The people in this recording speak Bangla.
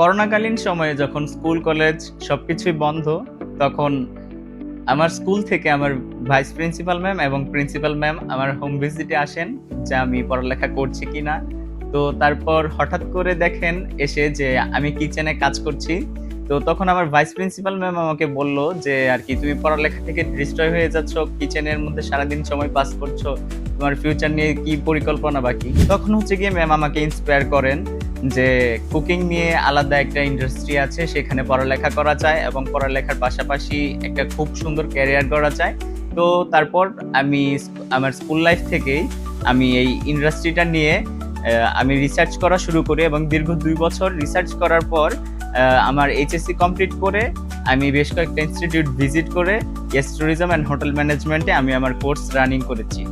করোনাকালীন সময়ে যখন স্কুল কলেজ সবকিছুই বন্ধ, তখন আমার স্কুল থেকে আমার ভাইস প্রিন্সিপাল ম্যাম এবং প্রিন্সিপাল ম্যাম আমার হোম ভিজিটে আসেন যে আমি পড়ালেখা করছি কিনা। তো তারপর হঠাৎ করে দেখেন এসে যে আমি কিচেনে কাজ করছি। তো তখন আমার ভাইস প্রিন্সিপাল ম্যাম আমাকে বলল যে আরকি, "তুমি পড়ালেখা থেকে ডিস্ট্রয় হয়ে যাচ্ছ, কিচেনের মধ্যে সারাদিন সময় পাস করছো। তোমার ফিউচার নিয়ে কি পরিকল্পনা বাকি?" তখন হচ্ছে গিয়ে ম্যাম আমাকে ইন্সপায়ার করেন যে কুকিং নিয়ে আলাদা একটা ইন্ডাস্ট্রি আছে, সেখানে পড়ালেখা করা যায় এবং পড়ালেখার পাশাপাশি একটা খুব সুন্দর ক্যারিয়ার গড়া যায়। তো তারপর আমি আমার স্কুল লাইফ থেকেই আমি এই ইন্ডাস্ট্রিটা নিয়ে আমি রিসার্চ করা শুরু করি এবং দীর্ঘ ২ বছর রিসার্চ করার পর আমার এইচএসসি কমপ্লিট করে আমি বেশ কয়েকটা ইনস্টিটিউট ভিজিট করে গেস্ট ট্যুরিজম অ্যান্ড হোটেল ম্যানেজমেন্টে আমি আমার কোর্স রানিং করেছি।